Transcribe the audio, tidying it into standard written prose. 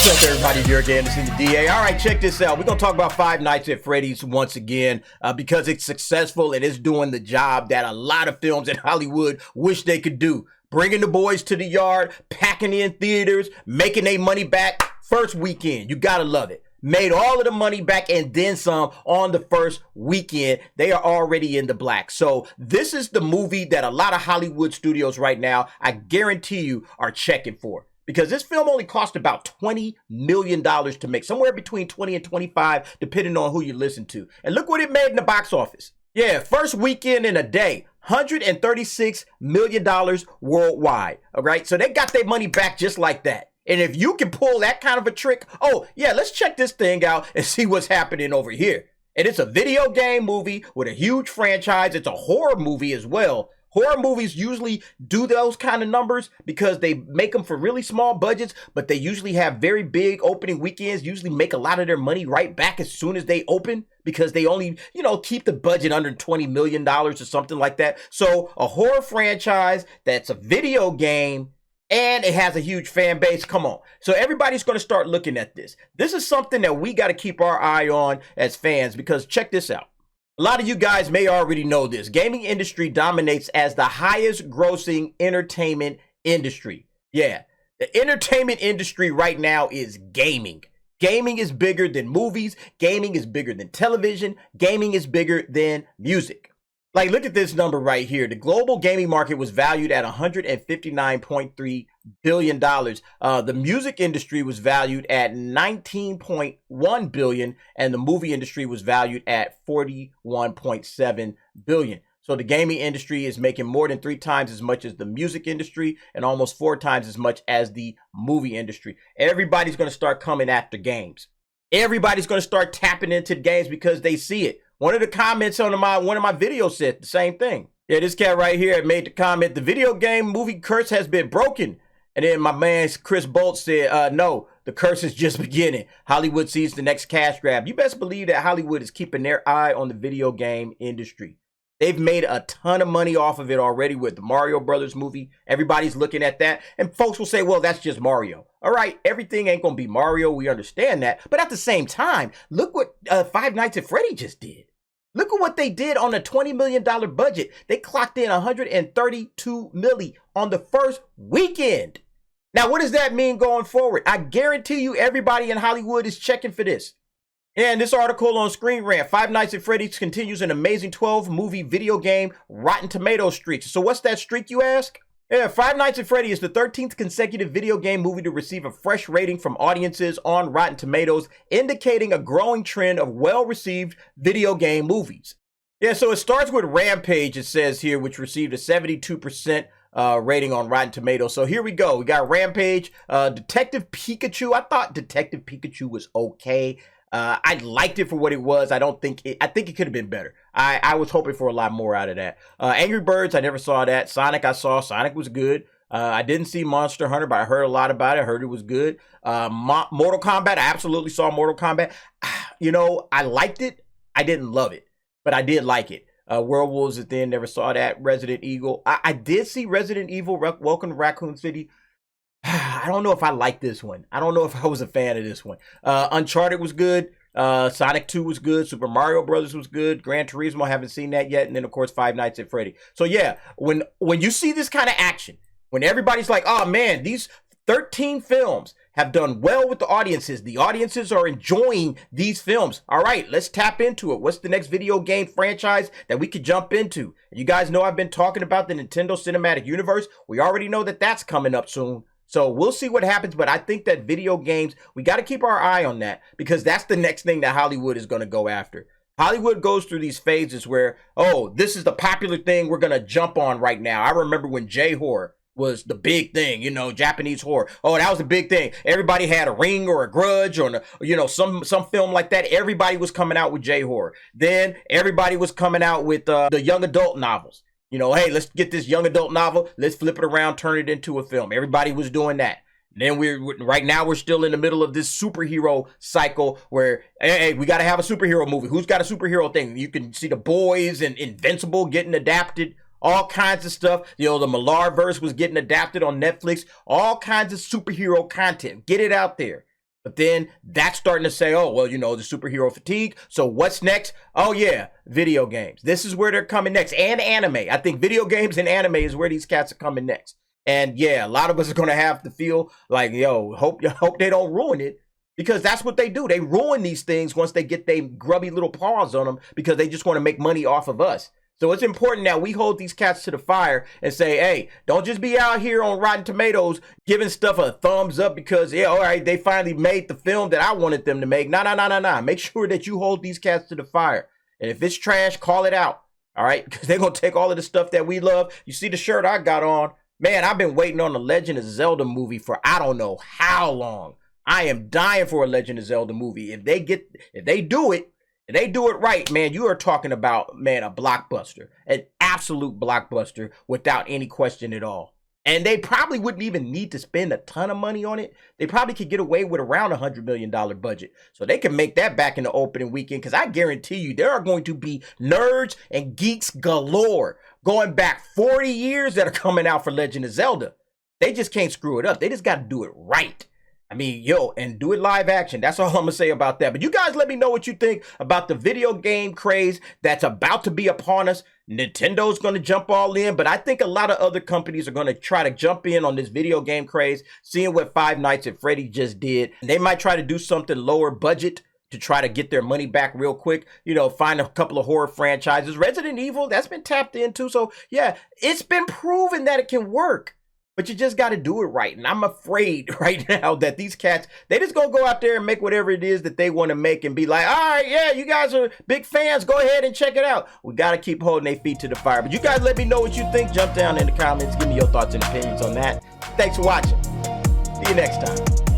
What's up, everybody? Derek Anderson, the DA. All right, check this out. We're going to talk about Five Nights at Freddy's once again because it's successful and it's doing the job that a lot of films in Hollywood wish they could do. Bringing the boys to the yard, packing in theaters, making their money back first weekend. You got to love it. Made all of the money back and then some on the first weekend. They are already in the black. So this is the movie that a lot of Hollywood studios right now, I guarantee you, are checking for. Because this film only cost about $20 million to make. Somewhere between 20 and 25, depending on who you listen to. And look what it made in the box office. Yeah, first weekend in a day. $136 million worldwide. All right, so they got their money back just like that. And if you can pull that kind of a trick, oh, yeah, let's check this thing out and see what's happening over here. And it's a video game movie with a huge franchise. It's a horror movie as well. Horror movies usually do those kind of numbers because they make them for really small budgets, but they usually have very big opening weekends, usually make a lot of their money right back as soon as they open because they only, keep the budget under $20 million or something like that. So a horror franchise that's a video game and it has a huge fan base. Come on. So everybody's going to start looking at this. This is something that we got to keep our eye on as fans because check this out. A lot of you guys may already know this. Gaming industry dominates as the highest grossing entertainment industry. Yeah, the entertainment industry right now is gaming. Gaming is bigger than movies. Gaming is bigger than television. Gaming is bigger than music. Like, look at this number right here. The global gaming market was valued at $159.3 billion. The music industry was valued at $19.1 billion, and the movie industry was valued at $41.7 billion. So the gaming industry is making more than 3 times as much as the music industry and almost 4 times as much as the movie industry. Everybody's going to start coming after games. Everybody's going to start tapping into the games because they see it. One of the comments on one of my videos said the same thing. Yeah, this cat right here made the comment, the video game movie curse has been broken. And then my man Chris Bolt said, no, the curse is just beginning. Hollywood sees the next cash grab. You best believe that Hollywood is keeping their eye on the video game industry. They've made a ton of money off of it already with the Mario Brothers movie. Everybody's looking at that. And folks will say, well, that's just Mario. All right, everything ain't going to be Mario. We understand that. But at the same time, look what Five Nights at Freddy just did. Look at what they did on a $20 million budget. They clocked in $132 million on the first weekend. Now, what does that mean going forward? I guarantee you everybody in Hollywood is checking for this. And this article on Screen Rant, Five Nights at Freddy's continues an amazing 12-movie video game Rotten Tomatoes streak. So what's that streak, you ask? Yeah, Five Nights at Freddy is the 13th consecutive video game movie to receive a fresh rating from audiences on Rotten Tomatoes, indicating a growing trend of well-received video game movies. Yeah, so it starts with Rampage, it says here, which received a 72% rating on Rotten Tomatoes. So here we go. We got Rampage, Detective Pikachu. I thought Detective Pikachu was okay. I liked it for what it was. I think it could have been better. I was hoping for a lot more out of that. Angry Birds, I never saw that. Sonic, I saw. Sonic was good. I didn't see Monster Hunter, but I heard a lot about it. I heard it was good. Mortal Kombat, I absolutely saw Mortal Kombat. I liked it. I didn't love it, but I did like it. Werewolves at the end, never saw that. Resident Evil. I did see Resident Evil, Welcome to Raccoon City. I don't know if I like this one. I don't know if I was a fan of this one. Uncharted was good. Sonic 2 was good. Super Mario Brothers was good. Gran Turismo, I haven't seen that yet. And then, of course, Five Nights at Freddy. So, yeah, when you see this kind of action, when everybody's like, oh, man, these 13 films have done well with the audiences are enjoying these films. All right, let's tap into it. What's the next video game franchise that we could jump into? You guys know I've been talking about the Nintendo Cinematic Universe. We already know that that's coming up soon. So we'll see what happens, but I think that video games, we got to keep our eye on that because that's the next thing that Hollywood is going to go after. Hollywood goes through these phases where, oh, this is the popular thing we're going to jump on right now. I remember when J-horror was the big thing, Japanese horror. Oh, that was a big thing. Everybody had a Ring or a Grudge or, some film like that. Everybody was coming out with J-horror. Then everybody was coming out with the young adult novels. Hey, let's get this young adult novel. Let's flip it around, turn it into a film. Everybody was doing that. Then right now we're still in the middle of this superhero cycle where, hey, we got to have a superhero movie. Who's got a superhero thing? You can see The Boys and Invincible getting adapted. All kinds of stuff. The Millarverse was getting adapted on Netflix. All kinds of superhero content. Get it out there. But then that's starting to say, oh, well, you know, the superhero fatigue. So what's next? Oh, yeah, video games. This is where they're coming next. And anime. I think video games and anime is where these cats are coming next. And yeah, a lot of us are going to have to feel like, yo, hope they don't ruin it. Because that's what they do. They ruin these things once they get their grubby little paws on them because they just want to make money off of us. So it's important that we hold these cats to the fire and say, hey, don't just be out here on Rotten Tomatoes giving stuff a thumbs up because, yeah, all right, they finally made the film that I wanted them to make. Nah. Make sure that you hold these cats to the fire. And if it's trash, call it out. All right? Because they're going to take all of the stuff that we love. You see the shirt I got on? Man, I've been waiting on the Legend of Zelda movie for I don't know how long. I am dying for a Legend of Zelda movie. If they do it right, man, you are talking about, man, a blockbuster, an absolute blockbuster without any question at all. And they probably wouldn't even need to spend a ton of money on it. They probably could get away with around $100 million budget. So they can make that back in the opening weekend because I guarantee you there are going to be nerds and geeks galore going back 40 years that are coming out for Legend of Zelda. They just can't screw it up. They just got to do it right. I mean, yo, and do it live action. That's all I'm going to say about that. But you guys let me know what you think about the video game craze that's about to be upon us. Nintendo's going to jump all in, but I think a lot of other companies are going to try to jump in on this video game craze, seeing what Five Nights at Freddy just did. They might try to do something lower budget to try to get their money back real quick. You know, find a couple of horror franchises. Resident Evil, that's been tapped into. So, yeah, it's been proven that it can work. But you just got to do it right. And I'm afraid right now that these cats, they just going to go out there and make whatever it is that they want to make and be like, all right, yeah, you guys are big fans. Go ahead and check it out. We got to keep holding their feet to the fire. But you guys let me know what you think. Jump down in the comments. Give me your thoughts and opinions on that. Thanks for watching. See you next time.